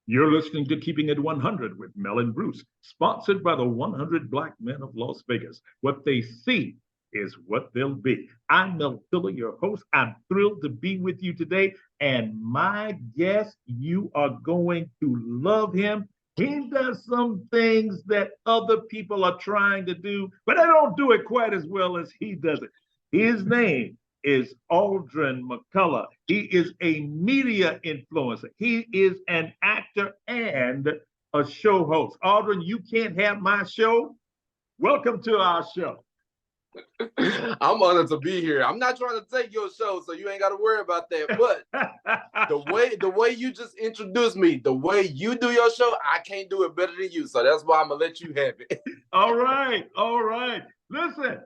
You're listening to Keeping It 100 with Mel and Bruce, sponsored by the 100 Black Men of Las Vegas. What they see is what they'll be. I'm Mel McCullar, your host. I'm thrilled to be with you today. And my guest, you are going to love him. He does some things that other people are trying to do, but they don't do it quite as well as he does it. His name is ALDREN McCullar. He is a media influencer. He is an actor and a show host. ALDREN, you can't have my show. Welcome to our show. I'm honored to be here. I'm not trying to take your show, so you ain't got to worry about that. But the way you just introduced me, the way you do your show, I can't do it better than you. So that's why I'm gonna let you have it. All right, all right. Listen,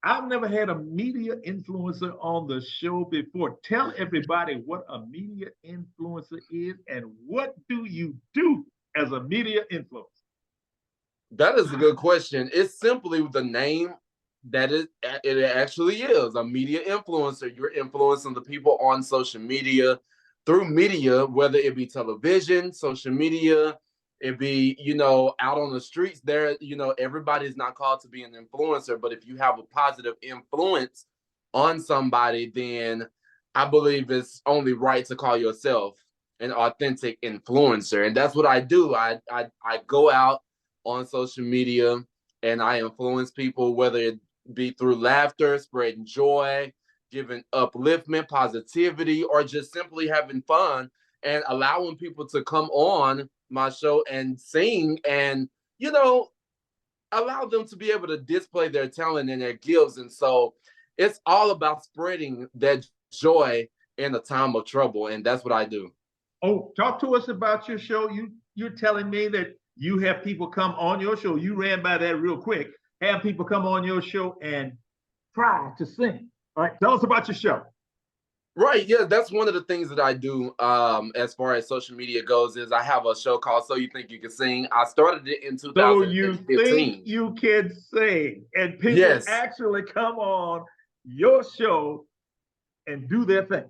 I've never had a media influencer on the show before. Tell everybody what a media influencer is and what do you do as a media influencer? That is a good question. It's simply the name that it actually is, a media influencer. You're influencing the people on social media through media, whether it be television, social media, it be, out on the streets there, everybody's not called to be an influencer, but if you have a positive influence on somebody, then I believe it's only right to call yourself an authentic influencer. And that's what I do. I go out on social media and I influence people, whether it be through laughter, spreading joy, giving upliftment, positivity, or just simply having fun and allowing people to come on my show and sing and, allow them to be able to display their talent and their gifts. And so it's all about spreading that joy in a time of trouble. And that's what I do. Oh, talk to us about your show. You're telling me that you have people come on your show. You ran by that real quick. Have people come on your show and try to sing. All right, tell us about your show. Right, yeah, that's one of the things that I do as far as social media goes is I have a show called So You Think You Can Sing. I started it in 2015. So you think you can sing, and people actually come on your show and do their thing.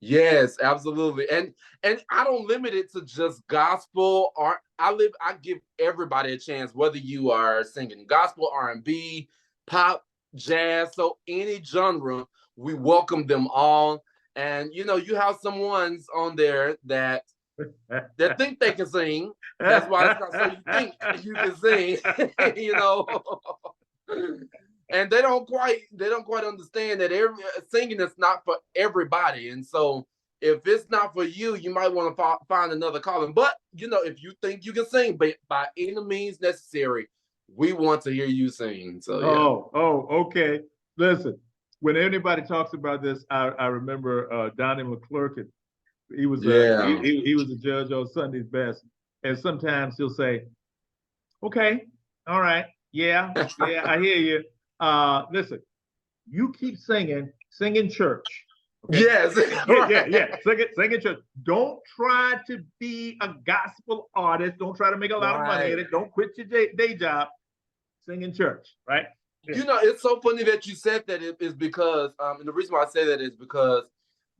Yes, absolutely. And I don't limit it to just gospel or I give everybody a chance, whether you are singing gospel, R&B, pop, jazz, so any genre, we welcome them all. And you have some ones on there that think they can sing. That's why it's not So You Think You Can Sing, And they don't quite understand that singing is not for everybody. And so if it's not for you, you might want to find another calling. But, if you think you can sing, but by any means necessary, we want to hear you sing. So, yeah. Okay. Listen, when anybody talks about this, I remember Donnie McClurkin. He was he was a judge on Sunday's Best. And sometimes he'll say, okay, all right, yeah, I hear you. Listen, you keep sing in church. Okay? Yes. yeah. Sing in church. Don't try to be a gospel artist. Don't try to make a lot of money at it. Don't quit your day job. Sing in church, right? It's so funny that you said that. It is because, and the reason why I say that is because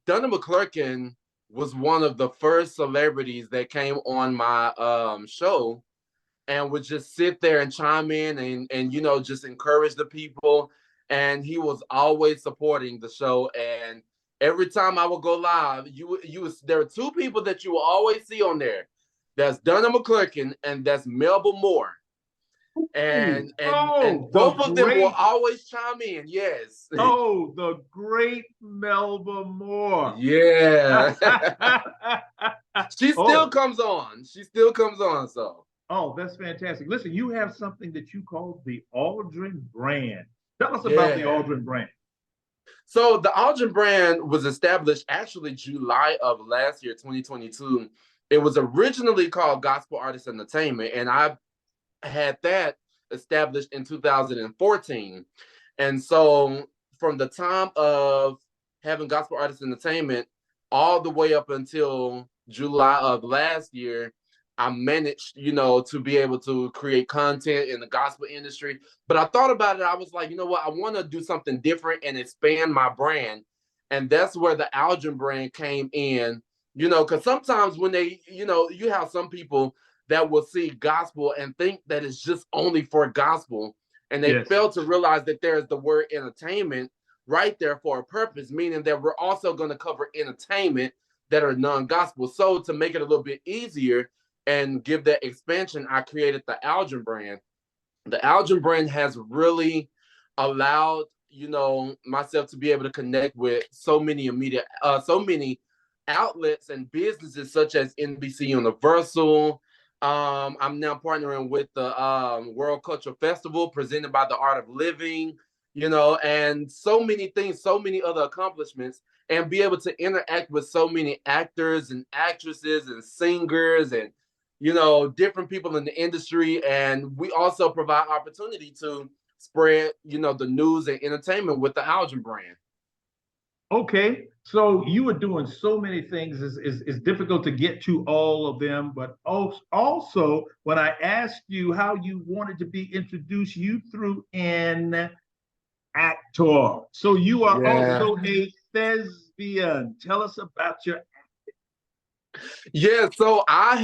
Donnie McClurkin was one of the first celebrities that came on my show and would just sit there and chime in and just encourage the people. And he was always supporting the show. And every time I would go live, there are two people that you will always see on there. That's Donnie McClurkin and that's Melba Moore. And both of them will always chime in. Yes. Oh, the great Melba Moore. Yeah. She still comes on. So. Oh, that's fantastic. Listen, you have something that you call the ALDREN Brand. Tell us about the ALDREN Brand. So the ALDREN Brand was established actually July of last year, 2022. It was originally called Gospel Artist Entertainment, and I had that established in 2014. And so from the time of having Gospel Artist Entertainment all the way up until July of last year, I managed, to be able to create content in the gospel industry. But I thought about it. I was like, you know what? I want to do something different and expand my brand. And that's where the ALDREN Brand came in You know, because sometimes when they, you know, you have some people that will see gospel and think that it's just only for gospel, and they Yes. fail to realize that there's the word entertainment right there for a purpose, meaning that we're also going to cover entertainment that are non-gospel. So to make it a little bit easier and give that expansion, I created the ALDREN brand. The ALDREN brand has really allowed, you know, myself to be able to connect with so many media, so many outlets and businesses such as NBC Universal. I'm now partnering with the World Cultural Festival presented by the Art of Living, you know, and so many things, so many other accomplishments, and be able to interact with so many actors and actresses and singers and, you know, different people in the industry. And we also provide opportunity to spread, you know, the news and entertainment with the ALDREN brand. Okay, so you were doing so many things. It's difficult to get to all of them, but also when I asked you how you wanted to be introduced, you threw in actor. So you are Yeah. also a thespian. Tell us about your. Yeah, so I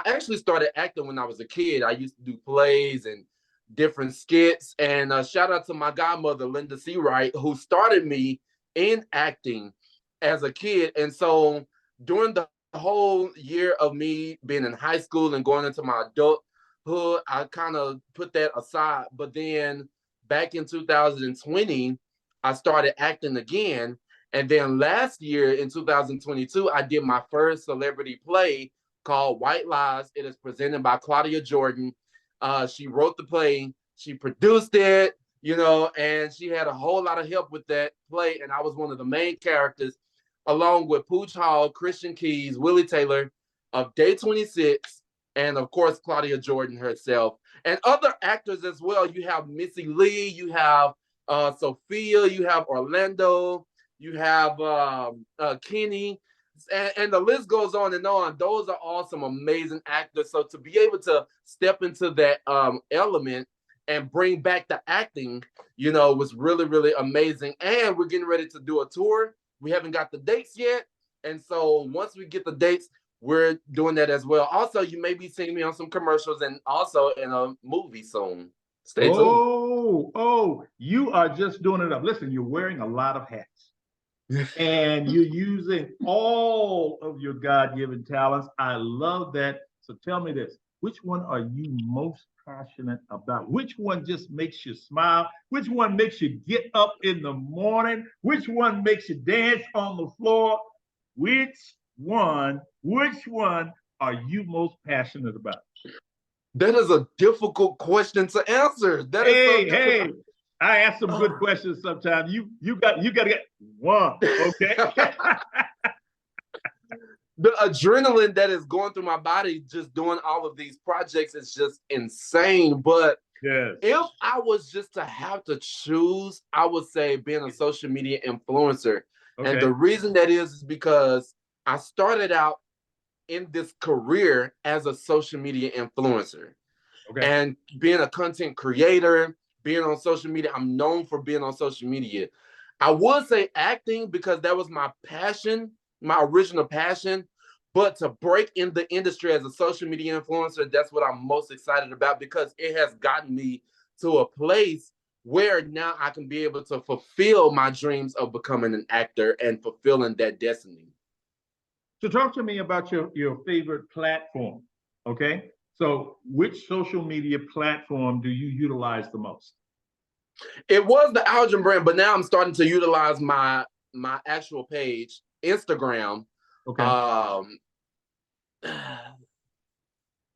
actually started acting when I was a kid. I used to do plays and different skits. And shout out to my godmother, Linda C. Wright, who started me in acting as a kid. And so during the whole year of me being in high school and going into my adulthood, I kind of put that aside. But then back in 2020, I started acting again. And then last year in 2022, I did my first celebrity play called White Lies. It is presented by Claudia Jordan. She wrote the play, she produced it, you know, and she had a whole lot of help with that play. And I was one of the main characters, along with Pooch Hall, Christian Keys, Willie Taylor of Day 26, and of course, Claudia Jordan herself, and other actors as well. You have Missy Lee, you have Sophia, you have Orlando, you have Kenny, and the list goes on and on. Those are all some amazing actors. So to be able to step into that element and bring back the acting, you know, was really, really amazing. And we're getting ready to do a tour. We haven't got the dates yet. And so once we get the dates, we're doing that as well. Also, you may be seeing me on some commercials and also in a movie soon. Stay tuned. Oh, you are just doing it up. Listen, you're wearing a lot of hats. And you're using all of your God-given talents. I love that. So tell me this, which one are you most passionate about? Which one just makes you smile? Which one makes you get up in the morning? Which one makes you dance on the floor? Which one are you most passionate about? That is a difficult question to answer. That is so Hey, difficult. I ask some good questions sometimes. You got to get one, okay? The adrenaline that is going through my body just doing all of these projects is just insane. But Yes. if I was just to have to choose, I would say being a social media influencer. And Okay. the reason that is because I started out in this career as a social media influencer. Okay. And being a content creator, being on social media, I'm known for being on social media. I would say acting because that was my passion, my original passion. But to break in the industry as a social media influencer, that's what I'm most excited about because it has gotten me to a place where now I can be able to fulfill my dreams of becoming an actor and fulfilling that destiny. So talk to me about your favorite platform. Okay. So which social media platform do you utilize the most? It was the ALDREN brand, but now I'm starting to utilize my actual page, Instagram. Okay. Um,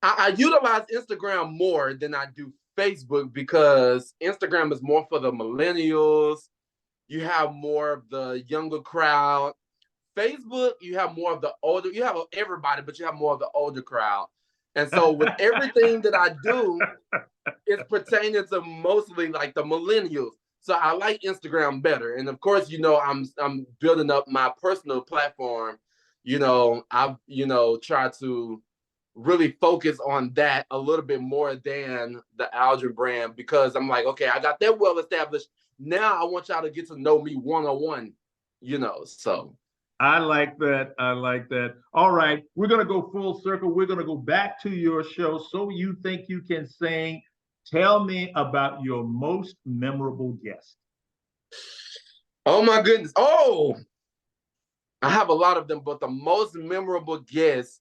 I utilize Instagram more than I do Facebook because Instagram is more for the millennials. You have more of the younger crowd. Facebook, you have more of the older, you have everybody, but you have more of the older crowd. And so with everything that I do, it's pertaining to mostly like the millennials. So I like Instagram better. And of course, you know, I'm building up my personal platform. You know, I've, you know, tried to really focus on that a little bit more than the ALDREN brand because I'm like, okay, I got that well established. Now I want y'all to get to know me one-on-one, you know. So I like that. I like that. All right, we're gonna go full circle. We're gonna go back to your show. So You Think You Can Sing. Tell me about your most memorable guest. Oh my goodness. Oh, I have a lot of them, but the most memorable guest,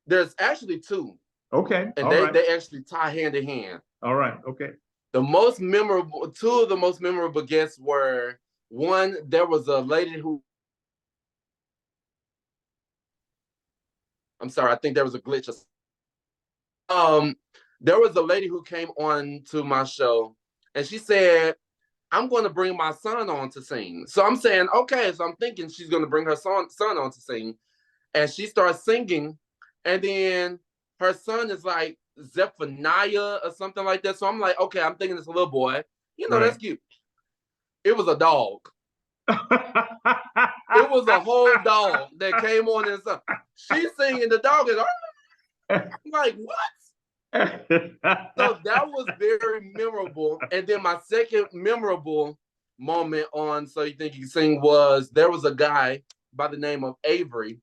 there's actually two, Okay. and All right. they actually tie hand in hand. All right. Okay. The most memorable, two of the most memorable guests were one, there was a lady who, I'm sorry, I think there was a glitch. There was a lady who came on to my show and she said, I'm going to bring my son on to sing. So I'm saying, okay. So I'm thinking she's going to bring her son on to sing. And she starts singing. And then her son is like Zephaniah or something like that. So I'm like, okay, I'm thinking it's a little boy. You know, Right. that's cute. It was a dog. It was a whole dog that came on and sung. She's singing, the dog is, I'm like, what? So that was very memorable. And then my second memorable moment on So You Think You Can Sing was there was a guy by the name of Avery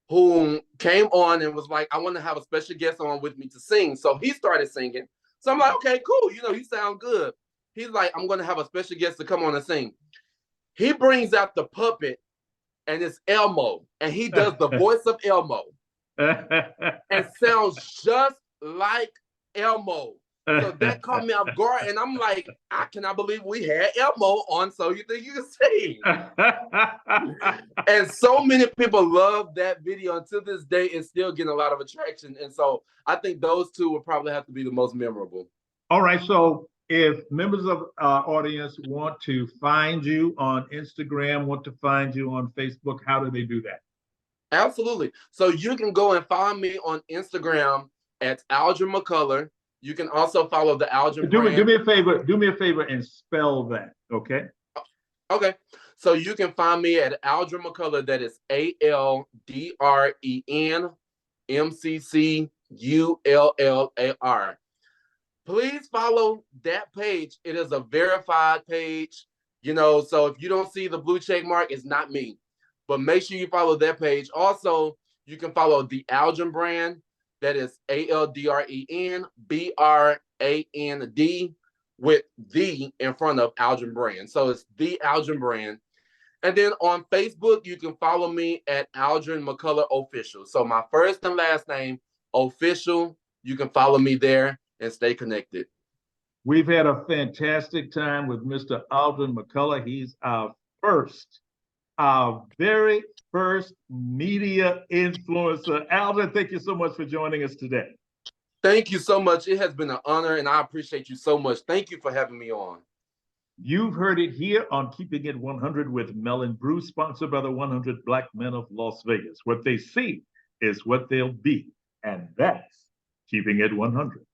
who came on and was like, I want to have a special guest on with me to sing. So he started singing. So I'm like, okay, cool. You know, you sound good. He's like, I'm going to have a special guest to come on and sing. He brings out the puppet and it's Elmo. And he does the voice of Elmo. And sounds just like Elmo. So that caught me off guard. And I'm like, I cannot believe we had Elmo on So You Think You Can Sing. And so many people love that video. And to this day, it's still getting a lot of attraction. And so I think those two would probably have to be the most memorable. All right. So if members of our audience want to find you on Instagram, want to find you on Facebook, how do they do that? Absolutely. So you can go and follow me on Instagram at ALDREN McCullar. You can also follow the ALDREN Brand. Do me a favor. Do me a favor and spell that. Okay. Okay. So you can find me at ALDREN McCullar. That is ALDREN MCCULLAR. Please follow that page. It is a verified page. You know, so if you don't see the blue check mark, it's not me. But make sure you follow that page. Also, you can follow the ALDREN Brand. That is ALDREN BRAND with the in front of ALDREN Brand. So it's the ALDREN Brand. And then on Facebook, you can follow me at ALDREN McCullar Official. So my first and last name, Official. You can follow me there and stay connected. We've had a fantastic time with Mr. ALDREN McCullar. He's our very first media influencer. ALDREN, thank you so much for joining us today. Thank you so much. It has been an honor, and I appreciate you so much. Thank you for having me on. You've heard it here on Keeping It 100 with Mel and Bruce, sponsored by the 100 Black Men of Las Vegas. What they see is what they'll be, and that's Keeping It 100.